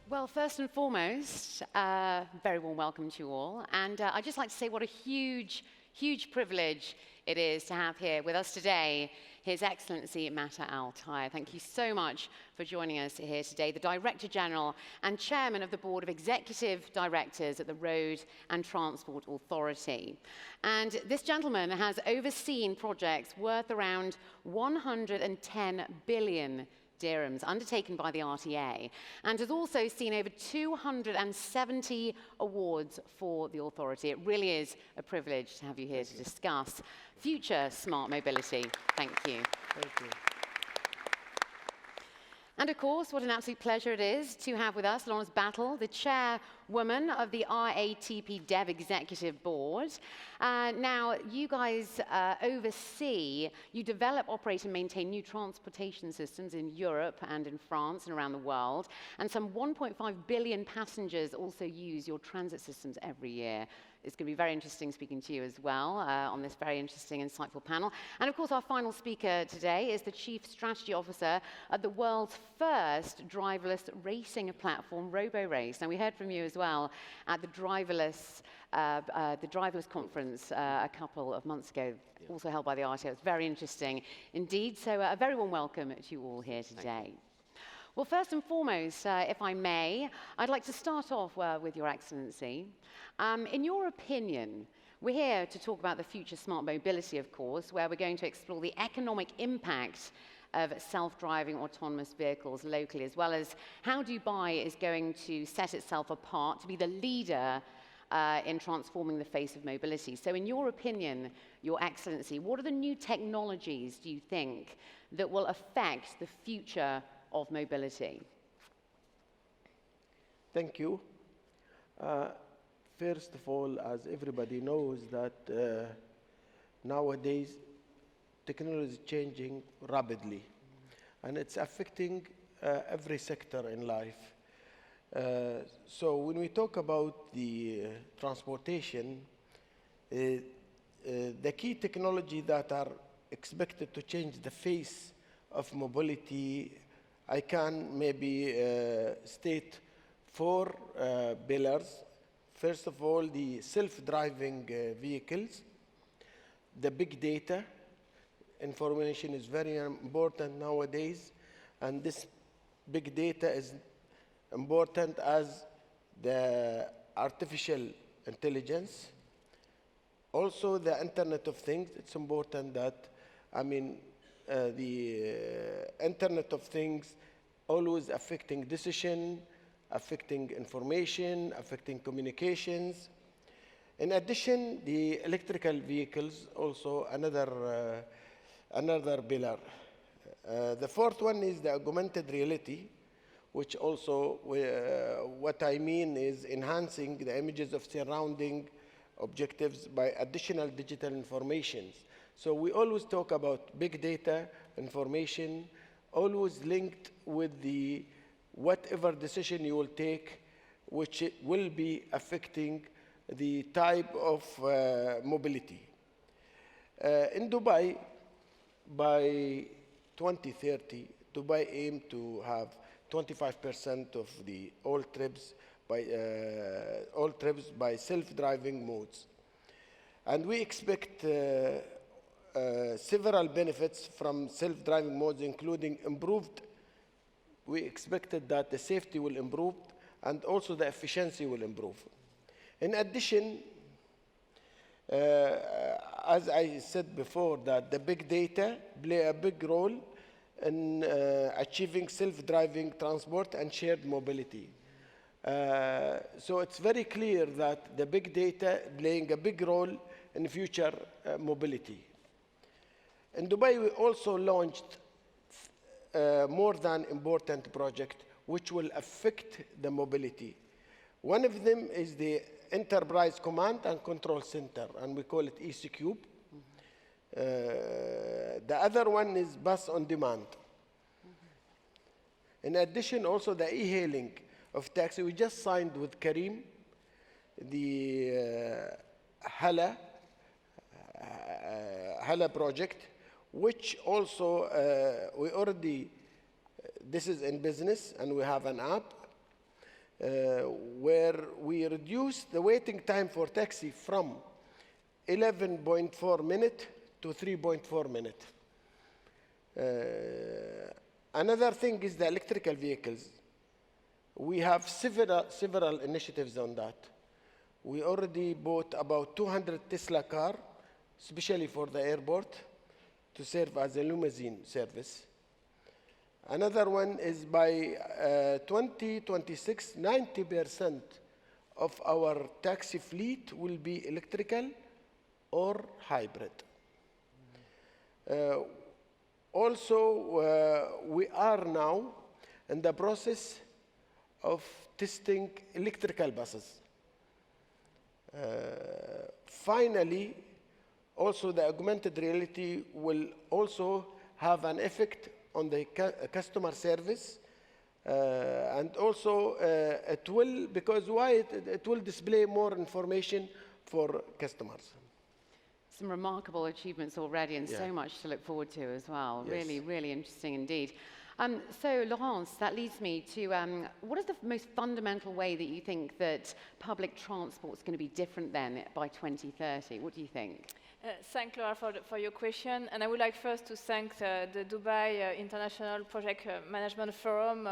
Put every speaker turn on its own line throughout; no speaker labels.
Well, first and foremost, very warm welcome to you all. And I'd just like to say what a huge, huge privilege it is to have here with us today His Excellency Mattar Al Tayer. Thank you so much for joining us here today, the Director General and Chairman of the Board of Executive Directors at the Road and Transport Authority. And this gentleman has overseen projects worth around 110 billion dirhams undertaken by the RTA, and has also seen over 270 awards for the authority. It really is a privilege to have you here to discuss future smart mobility. Thank you.
Thank you.
And of course, what an absolute pleasure it is to have with us Lawrence Battle, the chairwoman of the RATP Dev Executive Board. Now, you guys oversee, you develop, operate, and maintain new transportation systems in Europe and in France and around the world. And some 1.5 billion passengers also use your transit systems every year. It's going to be very interesting speaking to you as well on this very interesting, insightful panel. And of course, our final speaker today is the Chief Strategy Officer at the world's first driverless racing platform, RoboRace. And we heard from you as well at the Driverless conference a couple of months ago, also held by the RTA. It was very interesting indeed. So a very warm welcome to you all here today. Well, first and foremost, if I may, I'd like to start off with Your Excellency. In your opinion, we're here to talk about the future smart mobility, of course, where we're going to explore the economic impact of self-driving autonomous vehicles locally, as well as how Dubai is going to set itself apart to be the leader in transforming the face of mobility. So in your opinion, Your Excellency, what are the new technologies, do you think, that will affect the future of mobility?
Thank you. First of all, as everybody knows that nowadays technology is changing rapidly, and it's affecting every sector in life. So when we talk about the transportation, the key technology that are expected to change the face of mobility, I can maybe state four pillars. First of all, the self-driving vehicles, the big data. Information is very important nowadays, and this big data is important as the artificial intelligence. Also, the Internet of Things. It's important that, the Internet of Things always affecting decision, affecting information, affecting communications. In addition, the electrical vehicles, also another pillar. The fourth one is the augmented reality, which also, what I mean is enhancing the images of surrounding objectives by additional digital informations. So we always talk about big data, information, always linked with the whatever decision you will take, which will be affecting the type of mobility. In Dubai, by 2030, Dubai aimed to have 25% of the all trips by self-driving modes. And we expect several benefits from self-driving modes, including we expected that the safety will improve and also the efficiency will improve. In addition, as I said before, that the big data play a big role in achieving self-driving transport and shared mobility. So it's very clear that the big data playing a big role in future mobility. In Dubai, we also launched more than important project which will affect the mobility. One of them is the Enterprise Command and Control Center, and we call it ECCube. The other one is Bus on Demand. In addition, also the e-hailing of taxi. We just signed with Karim the Hala project, which also this is in business, and we have an app. where we reduced the waiting time for taxi from 11.4 minutes to 3.4 minutes. Another thing is the electrical vehicles. We have several initiatives on that. We already bought about 200 Tesla cars, especially for the airport, to serve as a limousine service. Another one is by 2026, 90% of our taxi fleet will be electrical or hybrid. Also, we are now in the process of testing electrical buses. Finally, also the augmented reality will also have an effect on the customer service, and also it will, because why? It will display more information for customers.
Some remarkable achievements already, and
Yeah.
so much to look forward to as well.
Yes.
Really, really interesting indeed. So, Laurence, that leads me to what is the most fundamental way that you think that public transport is going to be different then by 2030? What do you think?
Thank Laura for your question, and I would like first to thank the Dubai International Project Management Forum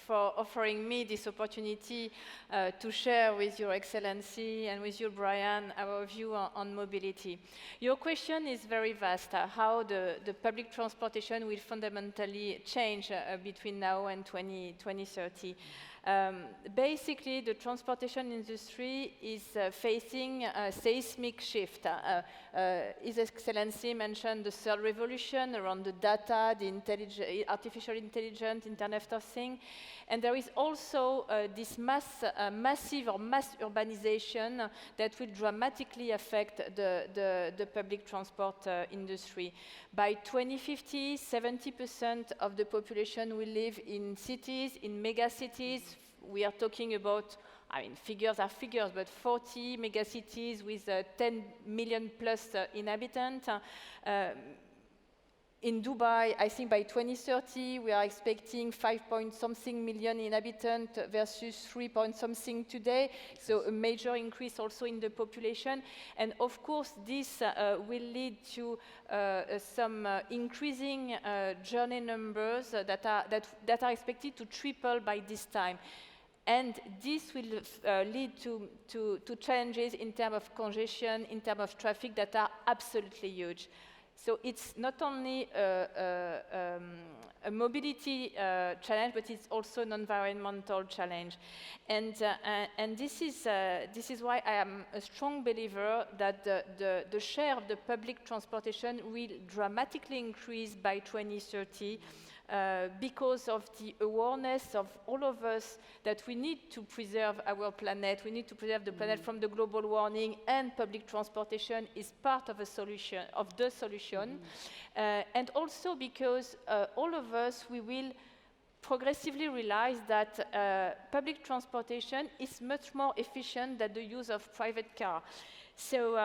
for offering me this opportunity to share with Your Excellency and with you, Brian, our view on mobility. Your question is very vast, how the public transportation will fundamentally change between now and 2030. Basically, the transportation industry is facing a seismic shift. His Excellency mentioned the third revolution around the data, the artificial intelligence, Internet of Things. And there is also this massive or mass urbanization that will dramatically affect the public transport industry. By 2050, 70% of the population will live in cities, in megacities. We are talking about, I mean, figures are figures, but 40 megacities with 10 million plus inhabitants. In Dubai, I think by 2030, we are expecting 5-point-something million inhabitants versus 3-point-something today. So a major increase also in the population. And of course, this will lead to some increasing journey numbers that are expected to triple by this time. And this will lead to changes in terms of congestion, in terms of traffic that are absolutely huge. So it's not only a mobility challenge, but it's also an environmental challenge. And this is why I am a strong believer that the share of the public transportation will dramatically increase by 2030. Because of the awareness of all of us that we need to preserve our planet, we need to preserve the planet from the global warming, and public transportation is part of the solution. And also because all of us, we will progressively realize that public transportation is much more efficient than the use of private car. So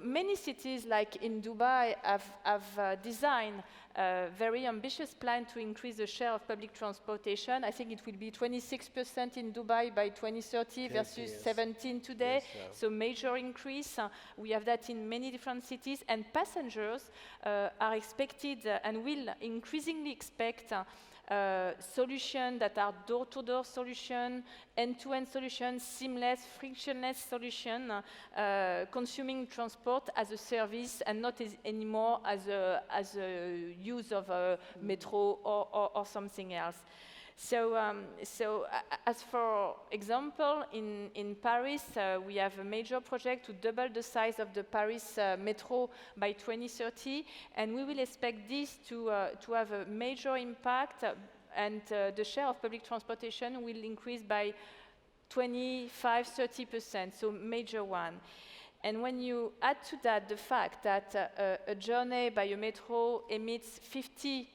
many cities, like in Dubai, have designed a very ambitious plan to increase the share of public transportation. I think it will be 26% in Dubai by 2030 versus 17 today. Yes, so major increase. We have that in many different cities, and passengers are expected and will increasingly expect solutions that are door-to-door solution, end-to-end solution, seamless, frictionless solution, consuming transport as a service and not anymore as a use of a metro or something else. So as for example, in Paris, we have a major project to double the size of the Paris metro by 2030, and we will expect this to have a major impact, and the share of public transportation will increase by 25-30%, so major one. And when you add to that the fact that a journey by a metro emits 50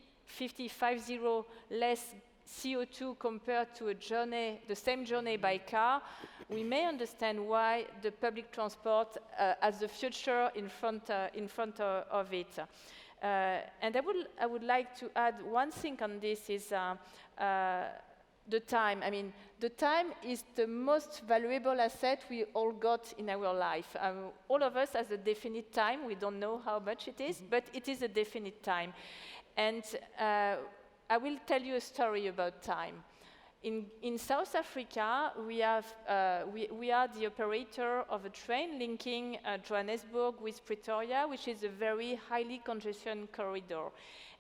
less CO2 compared to the same journey by car, we may understand why the public transport has the future in front of it. And I would like to add one thing on this is the time. I mean, the time is the most valuable asset we all got in our life. All of us has a definite time. We don't know how much it is, but it is a definite time. And I will tell you a story about time. In South Africa, we are the operator of a train linking Johannesburg with Pretoria, which is a very highly congested corridor.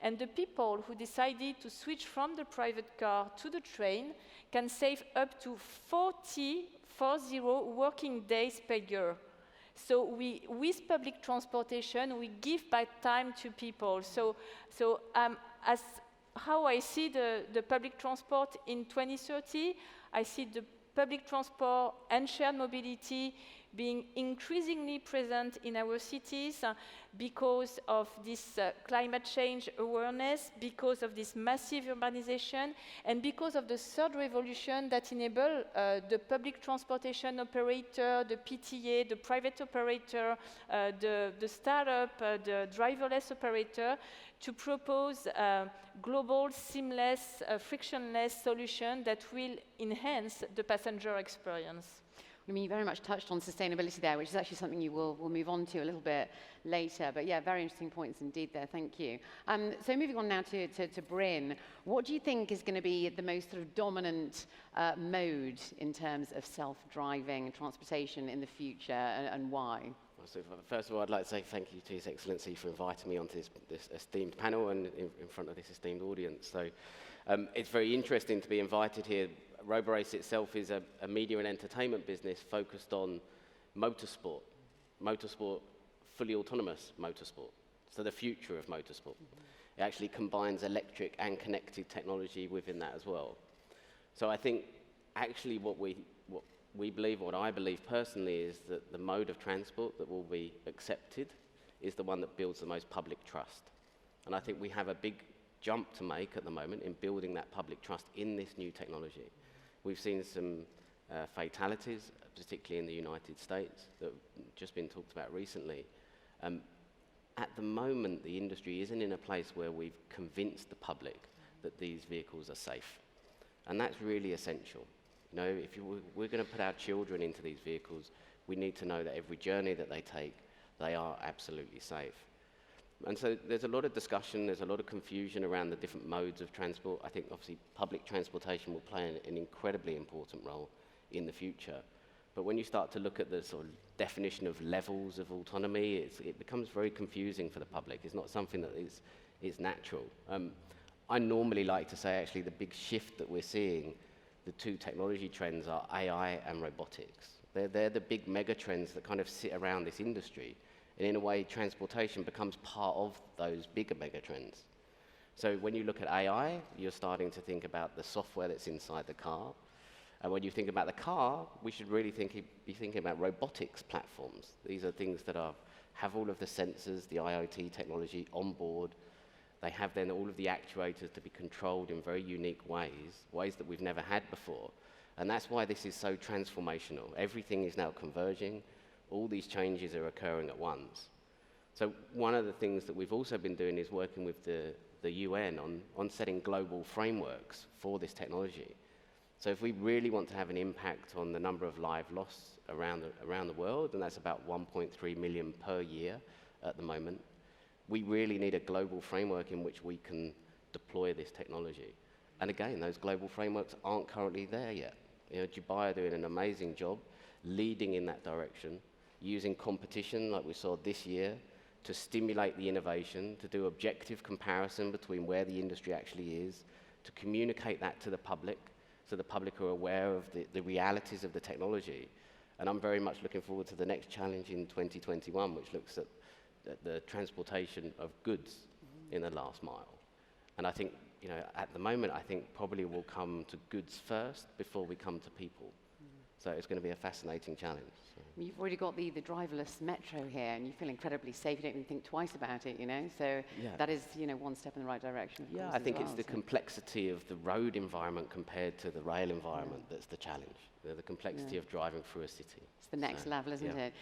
And the people who decided to switch from the private car to the train can save up to 40 working days per year. So with public transportation, we give back time to people. So as how I see the public transport in 2030, I see the public transport and shared mobility being increasingly present in our cities because of this climate change awareness, because of this massive urbanization, and because of the third revolution that enable the public transportation operator, the PTA, the private operator, the startup, the driverless operator, to propose global, seamless, frictionless solution that will enhance the passenger experience.
I mean, you very much touched on sustainability there, which is actually something we'll move on to a little bit later. But yeah, very interesting points indeed there. Thank you. So moving on now to Bryn, what do you think is going to be the most sort of dominant mode in terms of self-driving transportation in the future, and why?
Well, so first of all, I'd like to say thank you to His Excellency for inviting me onto this esteemed panel and in front of this esteemed audience. So it's very interesting to be invited here. RoboRace itself is a media and entertainment business focused on motorsport, fully autonomous motorsport, so the future of motorsport. It actually combines electric and connected technology within that as well. So I think actually what we believe, what I believe personally, is that the mode of transport that will be accepted is the one that builds the most public trust. And I think we have a big jump to make at the moment in building that public trust in this new technology. We've seen some fatalities, particularly in the United States, that have just been talked about recently. At the moment, the industry isn't in a place where we've convinced the public that these vehicles are safe. And that's really essential. You know, if we're going to put our children into these vehicles, we need to know that every journey that they take, they are absolutely safe. And so there's a lot of discussion, there's a lot of confusion around the different modes of transport. I think obviously public transportation will play an incredibly important role in the future. But when you start to look at the sort of definition of levels of autonomy, it becomes very confusing for the public. It's not something that is natural. I normally like to say actually the big shift that we're seeing, the two technology trends are AI and robotics. They're the big mega trends that kind of sit around this industry. And in a way, transportation becomes part of those bigger mega trends. So when you look at AI, you're starting to think about the software that's inside the car. And when you think about the car, we should really be thinking about robotics platforms. These are things that have all of the sensors, the IoT technology on board. They have then all of the actuators to be controlled in very unique ways that we've never had before. And that's why this is so transformational. Everything is now converging. All these changes are occurring at once. So one of the things that we've also been doing is working with the UN on setting global frameworks for this technology. So if we really want to have an impact on the number of lives lost around the world, and that's about 1.3 million per year at the moment, we really need a global framework in which we can deploy this technology. And again, those global frameworks aren't currently there yet. You know, Dubai are doing an amazing job leading in that direction, using competition like we saw this year to stimulate the innovation, to do objective comparison between where the industry actually is, to communicate that to the public so the public are aware of the realities of the technology. And I'm very much looking forward to the next challenge in 2021, which looks at the transportation of goods in the last mile. And I think, at the moment, I think probably we'll come to goods first before we come to people. So it's going to be a fascinating challenge. So.
You've already got the driverless metro here, and you feel incredibly safe. You don't even think twice about it, you know. So that is, you know, one step in the right direction. Of course,
I think
as
it's
well,
the complexity of the road environment compared to the rail environment that's the challenge. The complexity of driving through a city.
It's the next level, isn't it?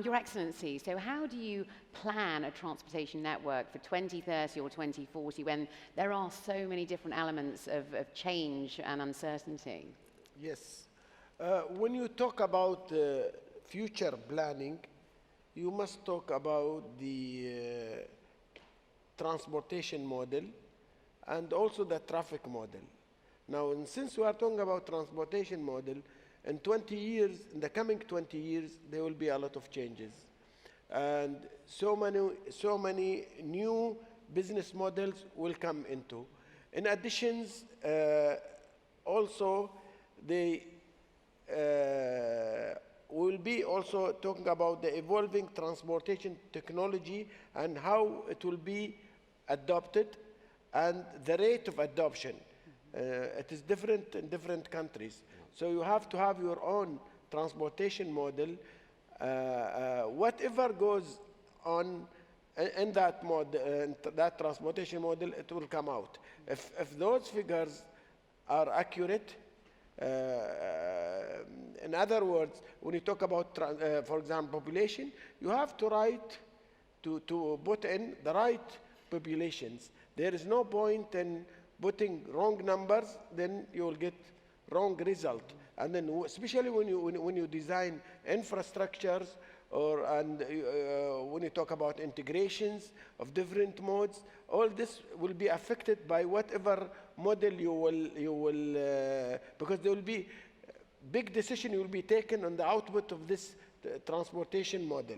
Your Excellency, so how do you plan a transportation network for 2030 or 2040 when there are so many different elements of change and uncertainty?
Yes. When you talk about future planning, you must talk about the transportation model and also the traffic model. Now, since we are talking about transportation model, in 20 years, in the coming 20 years, there will be a lot of changes. And so many new business models will come into. In addition, also, they will be also talking about the evolving transportation technology and how it will be adopted and the rate of adoption. It is different in different countries. So you have to have your own transportation model. Whatever goes on in that that transportation model, it will come out. If those figures are accurate, in other words, when you talk about, for example, population, you have to put in the right populations. There is no point in putting wrong numbers, then you will get wrong result. And then, especially when you design infrastructures, when you talk about integrations of different modes, all this will be affected by whatever model you will because there will be big decision will be taken on the output of this transportation model.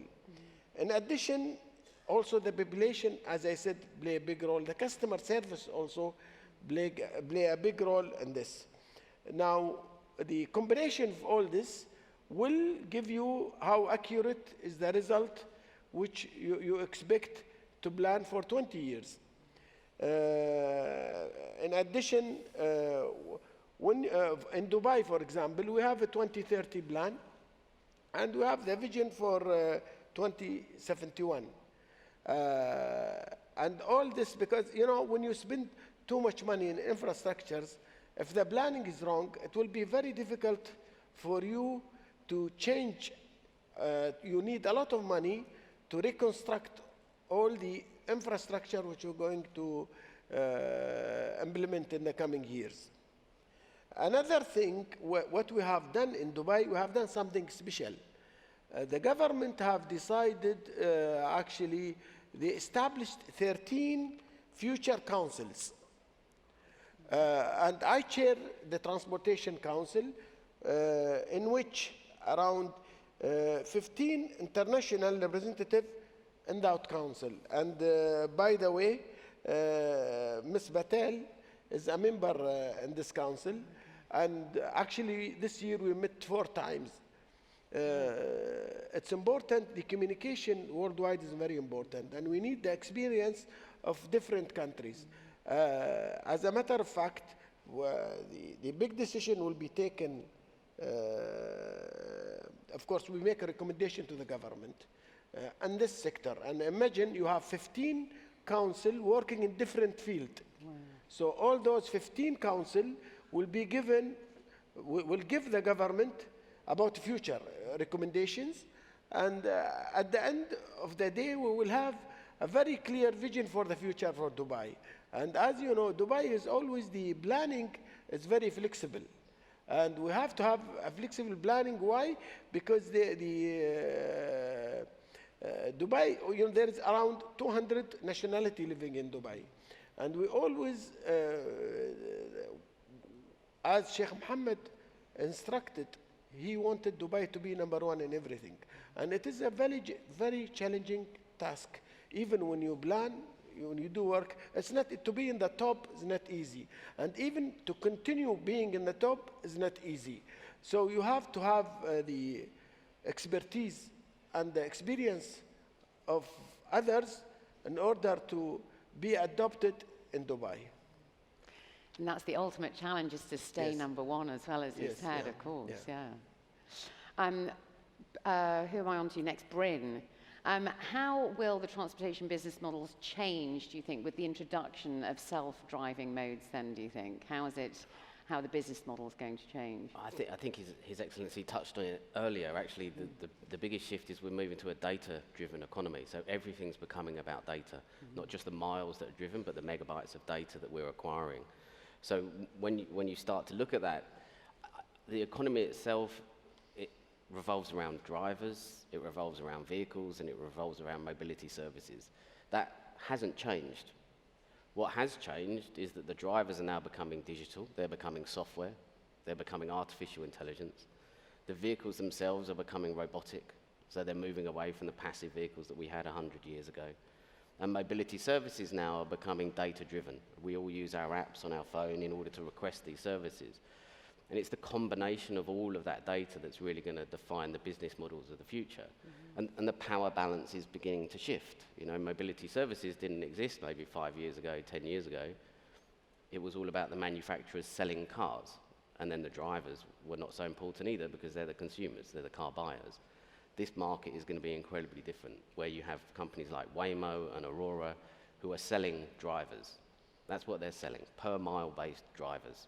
In addition, also the population, as I said, play a big role. The customer service also play a big role in this. Now, the combination of all this will give you how accurate is the result which you expect to plan for 20 years. In addition, in Dubai, for example, we have a 2030 plan, and we have the vision for 2071. And all this because, you know, when you spend too much money in infrastructures, if the planning is wrong, it will be very difficult for you to change. You need a lot of money to reconstruct all the infrastructure which you're going to implement in the coming years. Another thing, what we have done in Dubai, we have done something special. The government have decided, actually, they established 13 future councils. And I chair the Transportation Council, in which around 15 international representatives in that council. And by the way, Ms. Patel is a member in this council. And actually, this year we met 4 times. It's important, the communication worldwide is very important, and we need the experience of different countries. As a matter of fact, the big decision will be taken. Of course, we make a recommendation to the government in this sector. And imagine you have 15 council working in different fields. Wow. So all those 15 council will be given, will give the government about future recommendations. And at the end of the day, we will have a very clear vision for the future for Dubai. And as you know, Dubai is always, the planning is very flexible. And we have to have a flexible planning. Why? Because Dubai, you know, there is around 200 nationality living in Dubai. And we always, as Sheikh Muhammad instructed, he wanted Dubai to be #1 in everything. And it is a very, very challenging task. Even when you plan, when you do work, it's not, to be in the top is not easy. And even to continue being in the top is not easy. So you have to have the expertise and the experience of others in order to be adopted in Dubai.
And that's the ultimate challenge, is to stay
Yes.
#1 as well, as you
Yes,
said,
yeah,
of course,
yeah.
yeah. Who am I on to next? Bryn. How will the transportation business models change, do you think, with the introduction of self-driving modes then, do you think? How the business model is going to change?
I think His Excellency touched on it earlier. Actually, the biggest shift is we're moving to a data-driven economy. So everything's becoming about data, not just the miles that are driven, but the megabytes of data that we're acquiring. So when you start to look at that, the economy itself, it revolves around drivers, it revolves around vehicles, and it revolves around mobility services. That hasn't changed. What has changed is that the drivers are now becoming digital, they're becoming software, they're becoming artificial intelligence. The vehicles themselves are becoming robotic, so they're moving away from the passive vehicles that we had 100 years ago. And mobility services now are becoming data-driven. We all use our apps on our phone in order to request these services. And it's the combination of all of that data that's really going to define the business models of the future. And the power balance is beginning to shift. You know, mobility services didn't exist maybe 5 years ago, 10 years ago. It was all about the manufacturers selling cars. And then the drivers were not so important either because they're the consumers, they're the car buyers. This market is going to be incredibly different, where you have companies like Waymo and Aurora who are selling drivers. That's what they're selling, per mile-based drivers.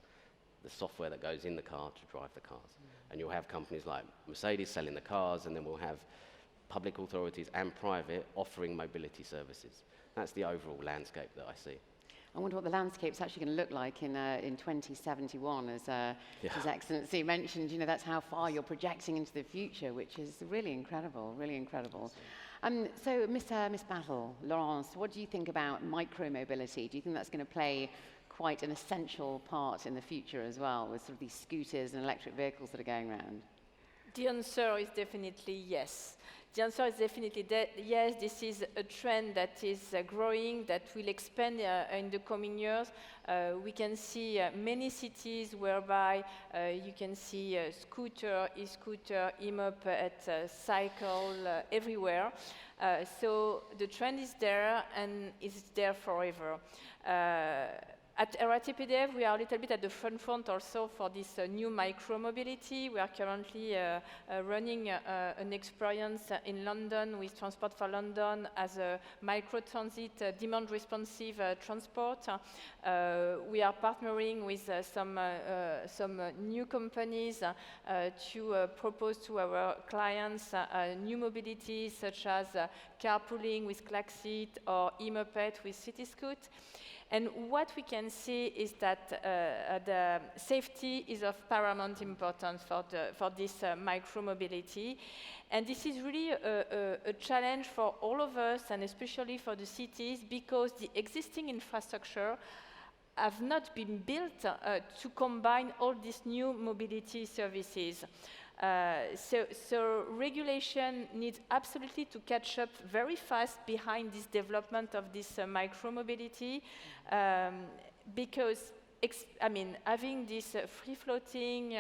The software that goes in the car to drive the cars. And you'll have companies like Mercedes selling the cars, and then we'll have public authorities and private offering mobility services. That's the overall landscape that I see.
I wonder what the landscape's actually going to look like in 2071, as His Excellency mentioned. You know, that's how far you're projecting into the future, which is really incredible, really incredible. So, Miss Battle, Laurence, what do you think about micro-mobility? Do you think that's going to play quite an essential part in the future as well, with sort of these scooters and electric vehicles that are going around?
The answer is definitely yes. The answer is definitely yes, this is a trend that is growing, that will expand in the coming years. We can see many cities whereby you can see scooter, e-scooter, e-moped, cycle everywhere. So the trend is there and is there forever. At RATPDF, we are a little bit at the front also for this new micro-mobility. We are currently running an experience in London with Transport for London as a micro-transit demand-responsive transport. We are partnering with some new companies to propose to our clients new mobilities such as carpooling with Klaxit or e-moped with CityScoot. And what we can see is that the safety is of paramount importance for this micro-mobility. And this is really a challenge for all of us, and especially for the cities, because the existing infrastructure have not been built to combine all these new mobility services. So regulation needs absolutely to catch up very fast behind this development of this micro-mobility, because having these free-floating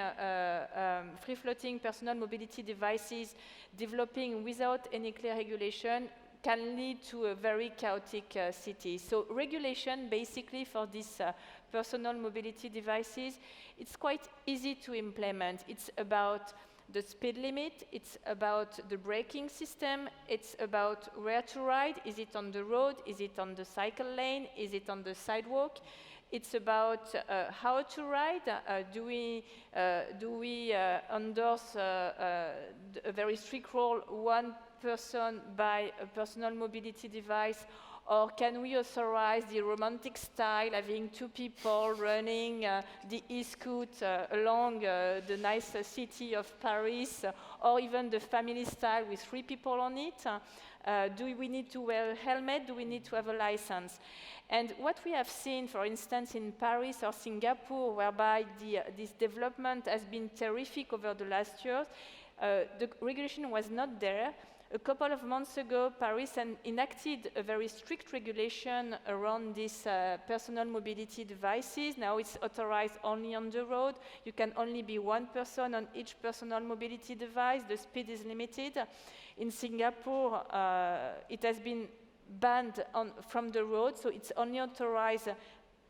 personal mobility devices developing without any clear regulation can lead to a very chaotic city. So regulation, basically, for these personal mobility devices, it's quite easy to implement. It's about the speed limit, it's about the braking system, it's about where to ride. Is it on the road? Is it on the cycle lane? Is it on the sidewalk? It's about how to ride. Do we endorse a very strict rule, one person by a personal mobility device, or can we authorize the romantic style, having two people running the e-scoot along the nice city of Paris, or even the family style with 3 people on it? Do we need to wear a helmet? Do we need to have a license? And what we have seen, for instance, in Paris or Singapore, whereby this development has been terrific over the last years, the regulation was not there. A couple of months ago, Paris enacted a very strict regulation around these personal mobility devices. Now it's authorized only on the road. You can only be one person on each personal mobility device. The speed is limited. In Singapore, it has been banned from the road, so it's only authorized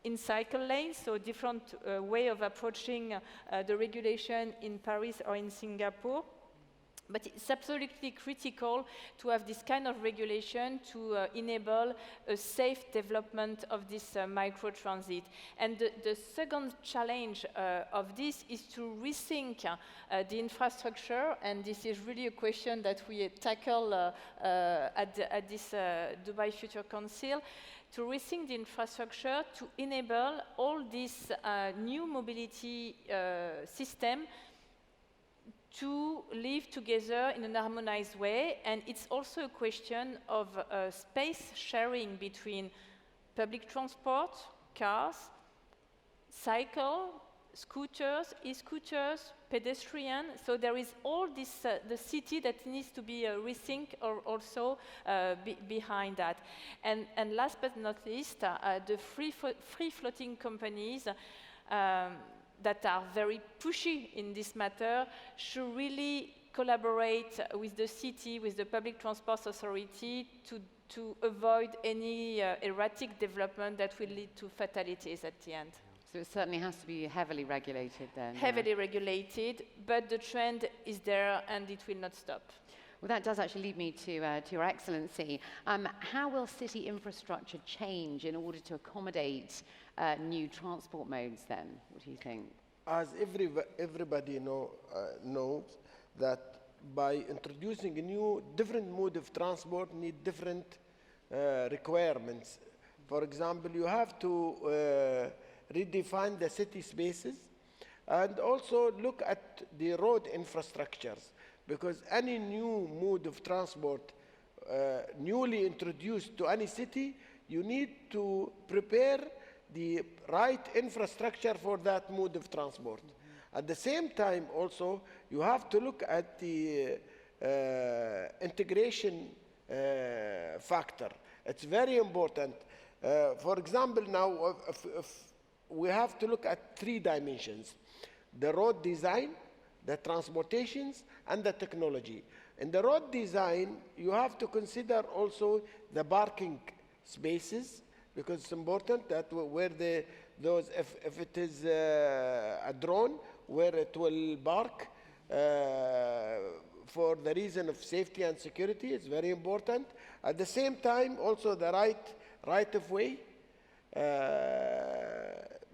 in cycle lanes, so different way of approaching the regulation in Paris or in Singapore. But it's absolutely critical to have this kind of regulation to enable a safe development of this microtransit. And the second challenge of this is to rethink the infrastructure, and this is really a question that we tackle at this Dubai Future Council, to rethink the infrastructure to enable all this new mobility system to live together in an harmonized way. And it's also a question of space sharing between public transport, cars, cycle, scooters, e-scooters, pedestrian. So there is all this, the city that needs to be rethink or also behind that. And last but not least, the free-floating companies that are very pushy in this matter should really collaborate with the city, with the public transport authority to avoid any erratic development that will lead to fatalities at the end.
So it certainly has to be heavily regulated then.
Heavily regulated, but the trend is there and it will not stop.
Well, that does actually lead me to Your Excellency. How will city infrastructure change in order to accommodate new transport modes then? What do you think?
As everybody knows that by introducing a new, different mode of transport need different requirements. For example, you have to redefine the city spaces and also look at the road infrastructures, because any new mode of transport newly introduced to any city, you need to prepare the right infrastructure for that mode of transport. At the same time also, you have to look at the integration factor. It's very important. For example, now if we have to look at 3 dimensions: the road design, the transportations, and the technology. In the road design, you have to consider also the parking spaces, because it's important that where if it is a drone, where it will park for the reason of safety and security, it's very important. At the same time, also the right of way,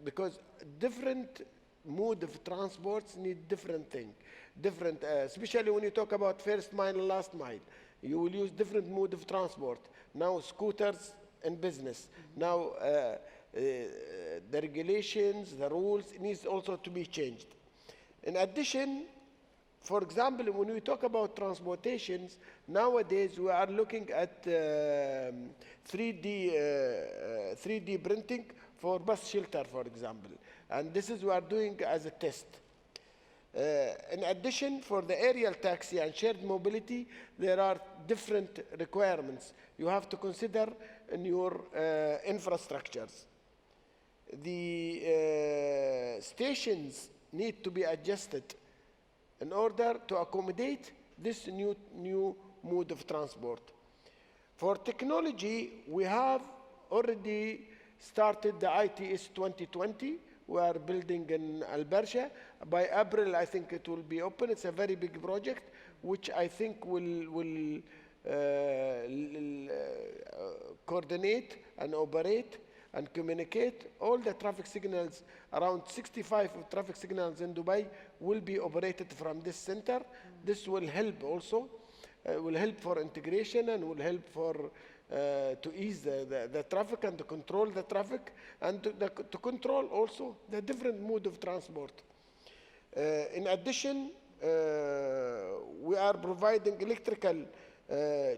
because different mode of transports need different thing, especially when you talk about first mile and last mile. You will use different mode of transport. Now scooters in business. Now the regulations, the rules needs also to be changed. In addition, for example, when we talk about transportations, nowadays we are looking at 3D printing for bus shelter, for example. And this is what we are doing as a test. In addition, for the aerial taxi and shared mobility, there are different requirements you have to consider in your infrastructures. The stations need to be adjusted in order to accommodate this new mode of transport. For technology, we have already started the ITS 2020. We are building in Al Barsha. By April, I think it will be open. It's a very big project, which I think will coordinate and operate and communicate all the traffic signals. Around 65 of traffic signals in Dubai will be operated from this center. This will help also, will help for integration and will help for to ease the traffic and to control the traffic and to control also the different mode of transport. In addition, we are providing electrical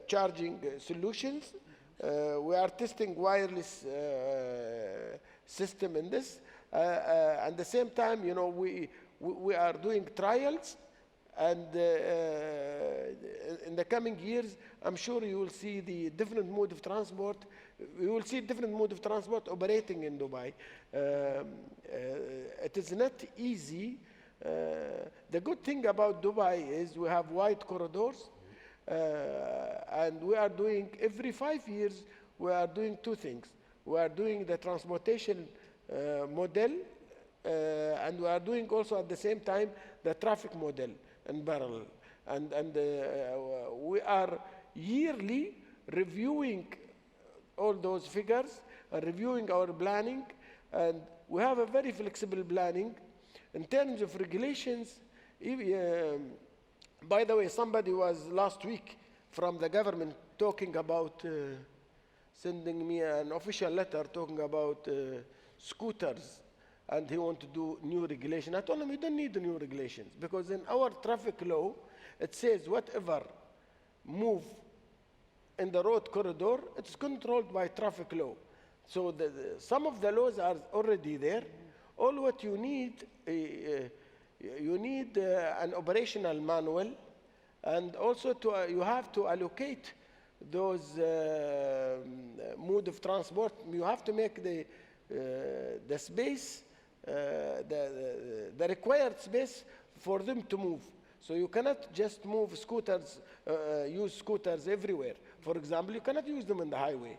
charging solutions. We are testing wireless system in this. At the same time, you know, we are doing trials, and in the coming years, I'm sure you will see the different mode of transport. We will see different mode of transport operating in Dubai. It is not easy. The good thing about Dubai is we have wide corridors, and we are doing, every 5 years, we are doing 2 things. We are doing the transportation model, and we are doing also at the same time the traffic model in parallel. And we are yearly reviewing all those figures and reviewing our planning, and we have a very flexible planning in terms of regulations. By the way, somebody was last week from the government talking about sending me an official letter talking about scooters, and he want to do new regulation. I told him you don't need the new regulations, because in our traffic law it says whatever move in the road corridor, it's controlled by traffic law. So some of the laws are already there. All what you need, you need an operational manual, and also you have to allocate those mode of transport. You have to make the space, the required space for them to move. So you cannot just move scooters, use scooters everywhere. For example, you cannot use them on the highway.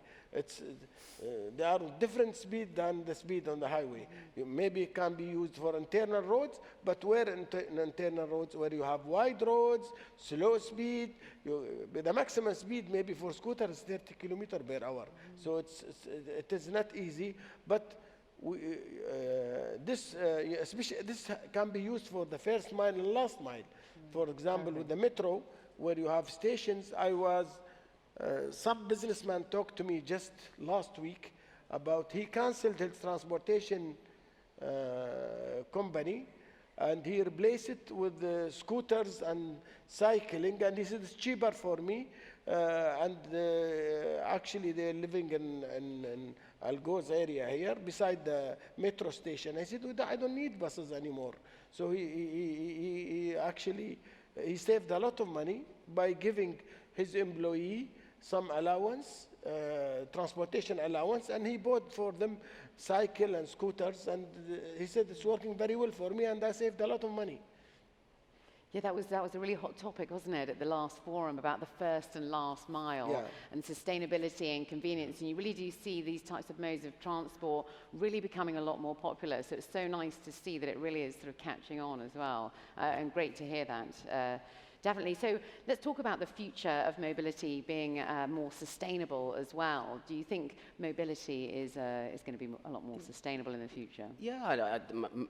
They are different speed than the speed on the highway. Maybe it can be used for internal roads, but where in internal roads where you have wide roads, slow speed, the maximum speed maybe for scooter is 30 kilometers per hour. So it is not easy, but this can be used for the first mile and last mile. For example, with the metro, where you have stations, some businessman talked to me just last week about he canceled his transportation company, and he replaced it with scooters and cycling, and he said it's cheaper for me, and actually they're living in Algoz area here beside the metro station. I said, I don't need buses anymore. So he actually saved a lot of money by giving his employee some allowance, transportation allowance, and he bought for them cycle and scooters, and he said it's working very well for me, and I saved a lot of money.
Yeah, that was a really hot topic, wasn't it, at the last forum about the first and last mile and sustainability and convenience. And you really do see these types of modes of transport really becoming a lot more popular. So it's so nice to see that it really is sort of catching on as well. And great to hear that. Definitely. So let's talk about the future of mobility being more sustainable as well. Do you think mobility is going to be a lot more sustainable in the future?
Yeah,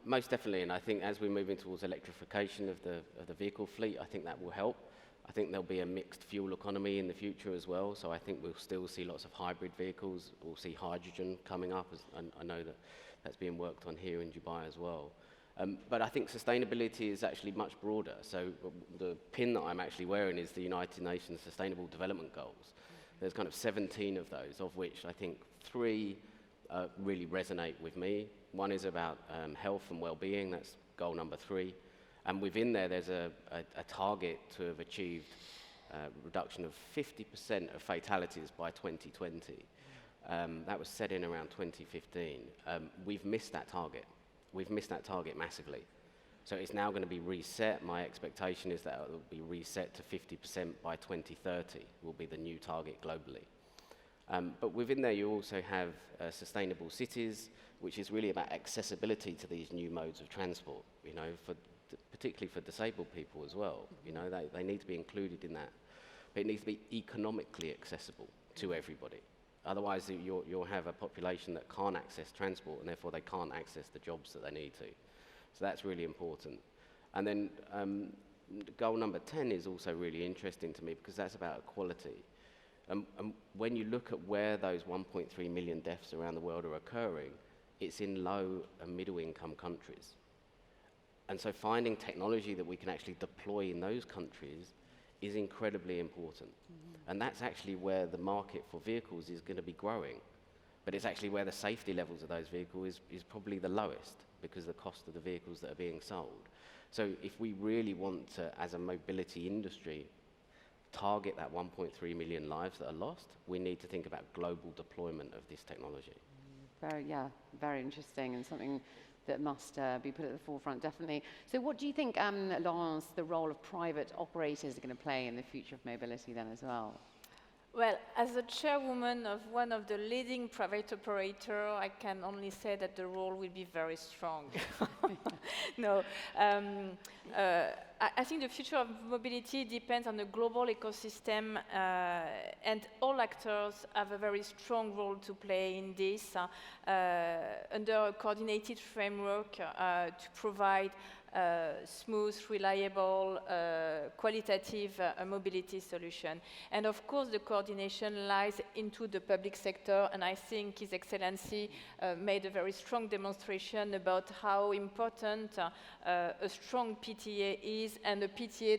most definitely. And I think as we're moving towards electrification of the vehicle fleet, I think that will help. I think there'll be a mixed fuel economy in the future as well. So I think we'll still see lots of hybrid vehicles. We'll see hydrogen coming up. I know that's being worked on here in Dubai as well. But I think sustainability is actually much broader. So the pin that I'm actually wearing is the United Nations Sustainable Development Goals. There's kind of 17 of those, of which I think 3 really resonate with me. One is about health and well-being. That's goal number 3. And within there's a target to have achieved reduction of 50% of fatalities by 2020. That was set in around 2015. We've missed that target. We've missed that target massively. So it's now going to be reset. My expectation is that it will be reset to 50% by 2030, will be the new target globally. But within there, you also have sustainable cities, which is really about accessibility to these new modes of transport, you know, particularly for disabled people as well. You know, they need to be included in that. But it needs to be economically accessible to everybody. Otherwise, you'll have a population that can't access transport, and therefore they can't access the jobs that they need to. So that's really important. And then goal number 10 is also really interesting to me, because that's about equality. And when you look at where those 1.3 million deaths around the world are occurring, it's in low and middle income countries. And so finding technology that we can actually deploy in those countries is incredibly important. And that's actually where the market for vehicles is going to be growing. But it's actually where the safety levels of those vehicles is probably the lowest, because of the cost of the vehicles that are being sold. So if we really want to, as a mobility industry, target that 1.3 million lives that are lost, we need to think about global deployment of this technology.
Very interesting, and something that must be put at the forefront, definitely. So what do you think, Laurence, the role of private operators are going to play in the future of mobility then as well?
Well, as a chairwoman of one of the leading private operator, I can only say that the role will be very strong. No, I think the future of mobility depends on the global ecosystem, and all actors have a very strong role to play in this under a coordinated framework to provide smooth, reliable, qualitative mobility solution. And of course, the coordination lies into the public sector, and I think His Excellency made a very strong demonstration about how important a strong PTA is, and a PTA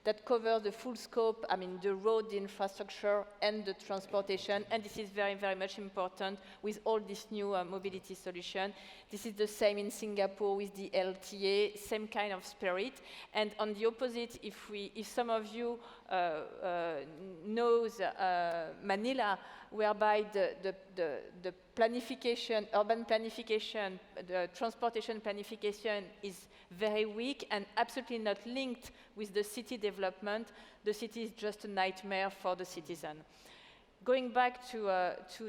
that covers the full scope, I mean, the road, the infrastructure, and the transportation, and this is very, very much important with all this new mobility solution. This is the same in Singapore with the LTA, same kind of spirit. And on the opposite, if some of you knows Manila, whereby the planification, urban planification, the transportation planification is very weak and absolutely not linked with the city development, the city is just a nightmare for the citizen. Going back to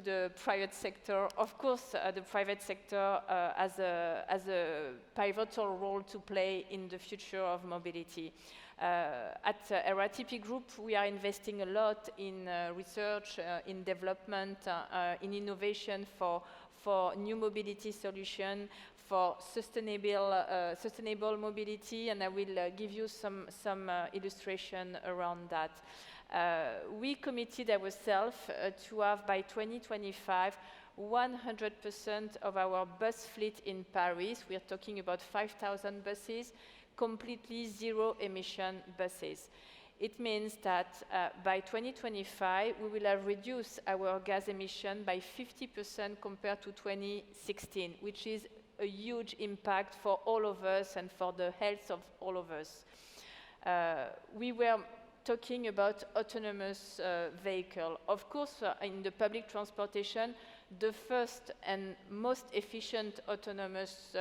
the private sector, of course, the private sector has a pivotal role to play in the future of mobility. At RATP Group, we are investing a lot in research, in development, in innovation for new mobility solution, for sustainable mobility, and I will give you some illustration around that. We committed ourselves to have by 2025 100% of our bus fleet in Paris. We are talking about 5,000 buses, completely zero emission buses. It means that by 2025 we will have reduced our gas emission by 50% compared to 2016, which is a huge impact for all of us and for the health of all of us. We were talking about autonomous vehicle. Of course, in the public transportation, the first and most efficient autonomous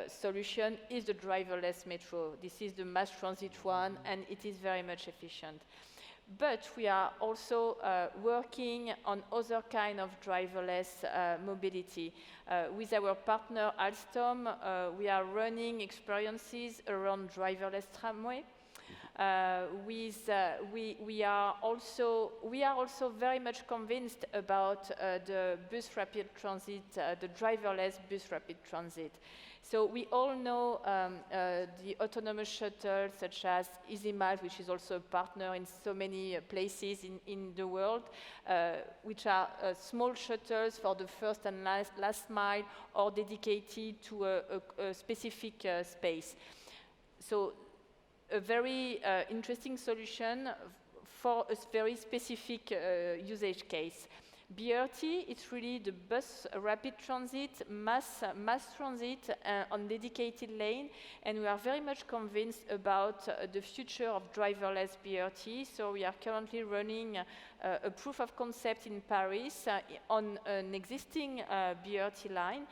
solution is the driverless metro. This is the mass transit one, and it is very much efficient. But we are also working on other kind of driverless mobility. With our partner Alstom, we are running experiences around driverless tramway. We are also very much convinced about the bus rapid transit, the driverless bus rapid transit. So we all know the autonomous shuttles such as EasyMiles, which is also a partner in so many places in the world, which are small shuttles for the first and last mile or dedicated to a specific space. So a very interesting solution for a very specific usage case. BRT, it's really the bus rapid transit, mass transit on dedicated lane, and we are very much convinced about the future of driverless BRT. So we are currently running a proof of concept in Paris on an existing BRT line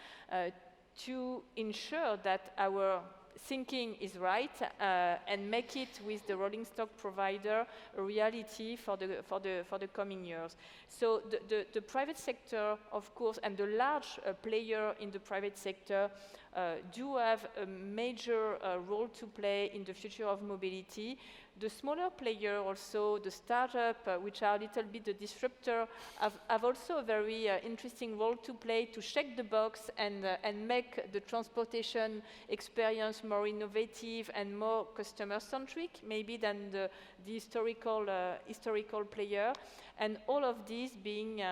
to ensure that our thinking is right and make it with the rolling stock provider a reality for the coming years. So the private sector, of course, and the large player in the private sector do have a major role to play in the future of mobility. The smaller player also, the startup, which are a little bit the disruptor, have also a very interesting role to play to check the box and make the transportation experience more innovative and more customer-centric, maybe than the historical player. And all of these being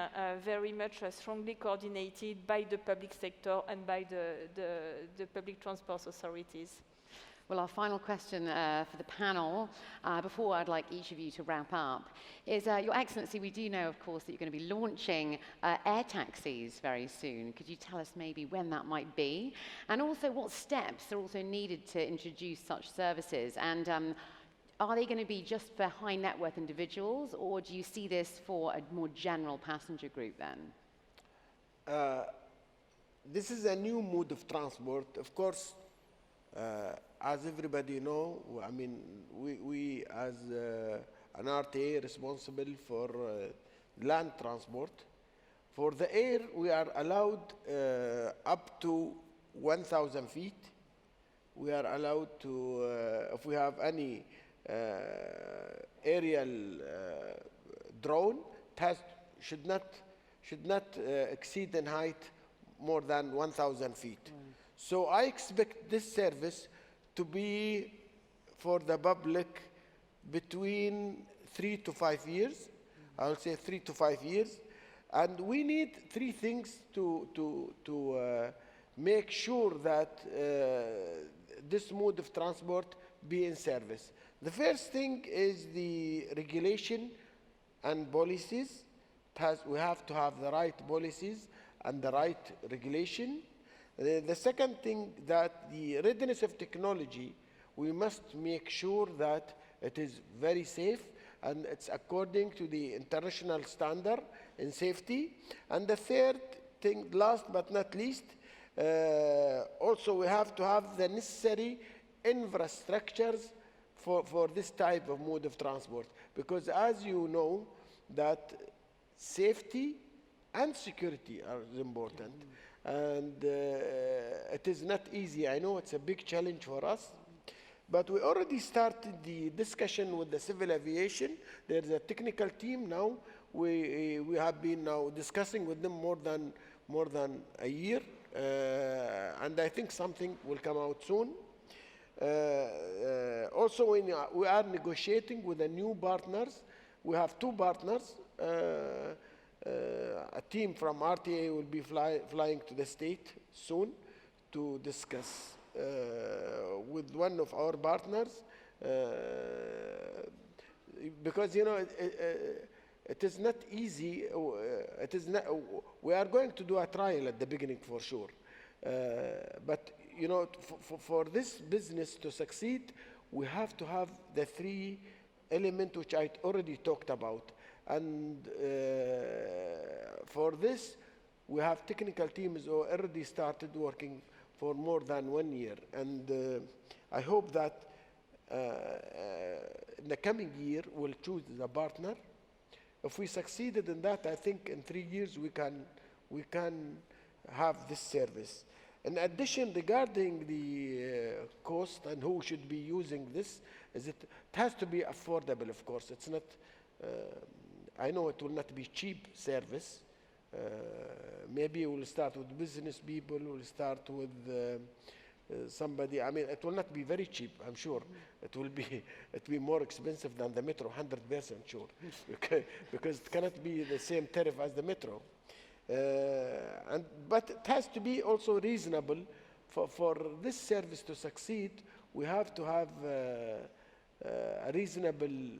very much strongly coordinated by the public sector and by the public transport authorities.
Well, our final question for the panel, before I'd like each of you to wrap up, is Your Excellency, we do know, of course, that you're going to be launching air taxis very soon. Could you tell us maybe when that might be? And also what steps are also needed to introduce such services? And are they going to be just for high net worth individuals, or do you see this for a more general passenger group then?
This is a new mode of transport. Of course, as everybody know, I mean, we as an RTA responsible for land transport. For the air, we are allowed up to 1,000 feet. We are allowed to, if we have any aerial drone, should not exceed in height more than 1,000 feet. So I expect this service to be for the public between 3 to 5 years. I'll say 3 to 5 years. And we need three things to make sure that this mode of transport be in service. The first thing is the regulation and policies. We have to have the right policies and the right regulation. The second thing, that the readiness of technology, we must make sure that it is very safe and it's according to the international standard in safety. And the third thing, last but not least, also we have to have the necessary infrastructures for this type of mode of transport. Because as you know, that safety and security are important. And it is not easy. I know it's a big challenge for us. But we already started the discussion with the civil aviation. There's a technical team now. We have been now discussing with them more than a year. And I think something will come out soon. Also, we are negotiating with the new partners. We have two partners. A team from RTA will be flying to the state soon to discuss with one of our partners, because it is not easy. It is not. We are going to do a trial at the beginning for sure, but for this business to succeed, we have to have the three elements which I already talked about. And for this, we have technical teams who already started working for more than 1 year. And I hope that in the coming year, we'll choose the partner. If we succeeded in that, I think in 3 years, we can have this service. In addition, regarding the cost and who should be using this, it has to be affordable, of course. It's not, I know it will not be cheap service. Maybe we'll start with business people, we'll start with somebody. I mean, it will not be very cheap, I'm sure. It will be more expensive than the metro, 100% sure. Because it cannot be the same tariff as the metro. But it has to be also reasonable. For this service to succeed, we have to have a reasonable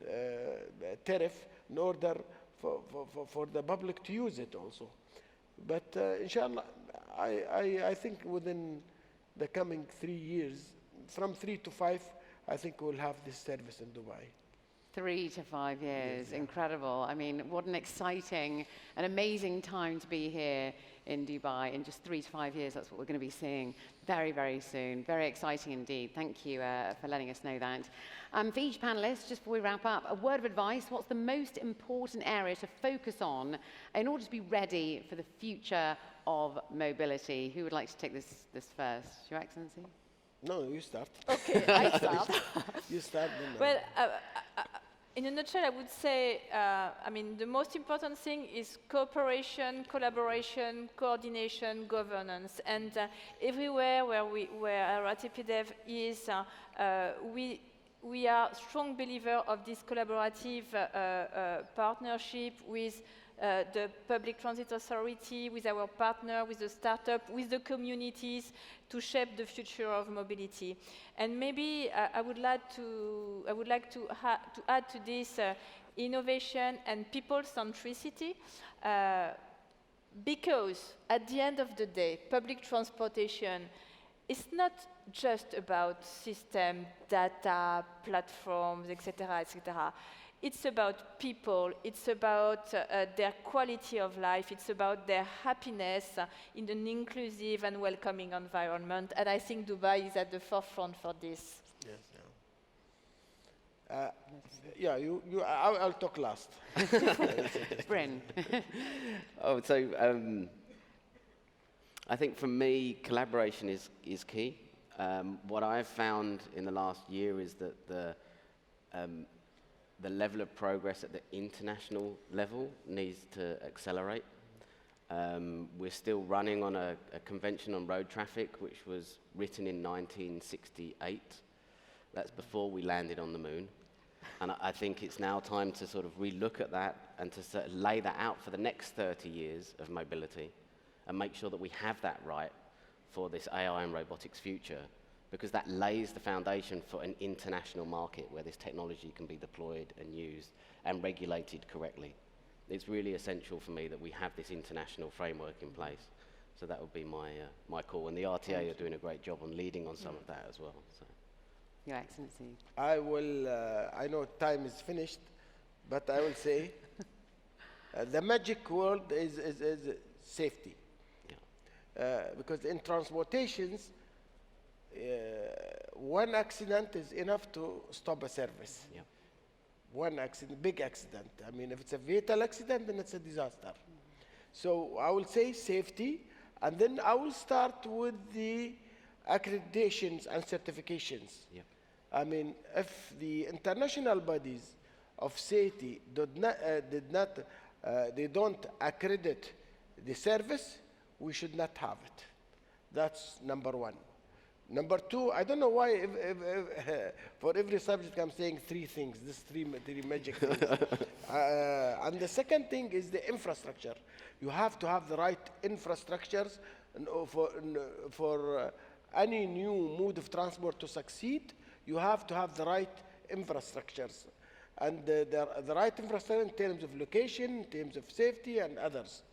tariff in order for the public to use it also. But inshallah, I think within the coming 3 years, from 3 to 5, I think we'll have this service in Dubai.
3 to 5 years,
Yes, yeah.
Incredible. I mean, what an exciting and amazing time to be here in Dubai. In just 3 to 5 years, that's what we're going to be seeing very, very soon. Very exciting indeed. Thank you for letting us know that. For each panelist, just before we wrap up, a word of advice. What's the most important area to focus on in order to be ready for the future of mobility? Who would like to take this first? Your Excellency?
No, you start.
Okay, I start.
You start. Then
Well, in a nutshell, I would say, the most important thing is cooperation, collaboration, coordination, governance. And everywhere where RATPDEV is, we are strong believer of this collaborative partnership with the public transit authority, with our partner, with the startup, with the communities to shape the future of mobility. And maybe I would like to add to this innovation and people centricity, because at the end of the day, public transportation is not just about system, data, platforms, etc., etc. It's about people, it's about their quality of life, it's about their happiness in an inclusive and welcoming environment. And I think Dubai is at the forefront for this.
Yes, Yeah, I'll talk last.
Bryn.
Oh, so I think for me, collaboration is key. What I've found in the last year is that the level of progress at the international level needs to accelerate. We're still running on a convention on road traffic, which was written in 1968. That's before we landed on the moon. And I think it's now time to sort of relook at that and to sort of lay that out for the next 30 years of mobility and make sure that we have that right for this AI and robotics future, because that lays the foundation for an international market where this technology can be deployed and used and regulated correctly. It's really essential for me that we have this international framework in place. So that would be my call. And the RTA are doing a great job on leading on some of that as well. So.
Your Excellency.
I will, I know time is finished, but I will say the magic word is safety. Yeah. Because in transportations, one accident is enough to stop a service. Yeah. One accident, big accident. I mean, if it's a fatal accident, then it's a disaster. So I will say safety, and then I will start with the accreditations and certifications. Yeah. I mean, if the international bodies of safety they don't accredit the service, we should not have it. That's number one. Number two, I don't know why if for every subject I'm saying three things, this three magic things. And the second thing is the infrastructure. You have to have the right infrastructures for any new mode of transport to succeed. You have to have the right infrastructures. And the right infrastructure in terms of location, in terms of safety and others.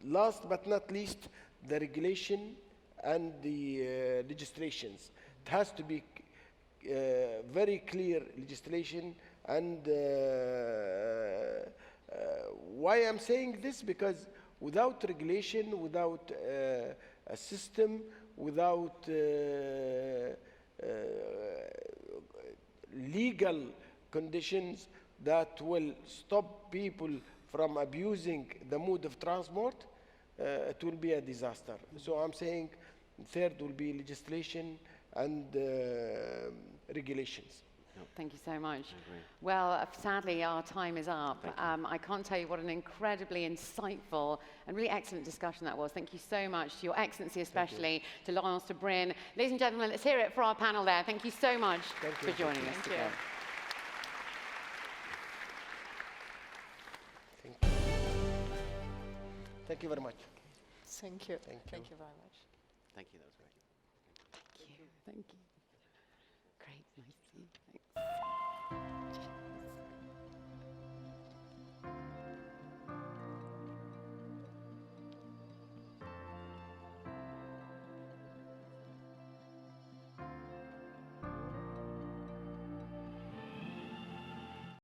Last but not least, the regulation and the legislations. It has to be very clear legislation. And why I'm saying this? Because without regulation, without a system, without legal conditions that will stop people from abusing the mode of transport, it will be a disaster. So I'm saying third will be legislation and regulations.
Thank you so much. Well, sadly, our time is up. I can't tell you what an incredibly insightful and really excellent discussion that was. Thank you so much to Your Excellency, especially to Lawrence, to Bryn. Ladies and gentlemen, let's hear it for our panel there. Thank you so much for joining us today.
Thank you very much.
Thank you.
Thank you
very much.
Thank you, that was great.
Thank you. Great, nice to see you. Thanks.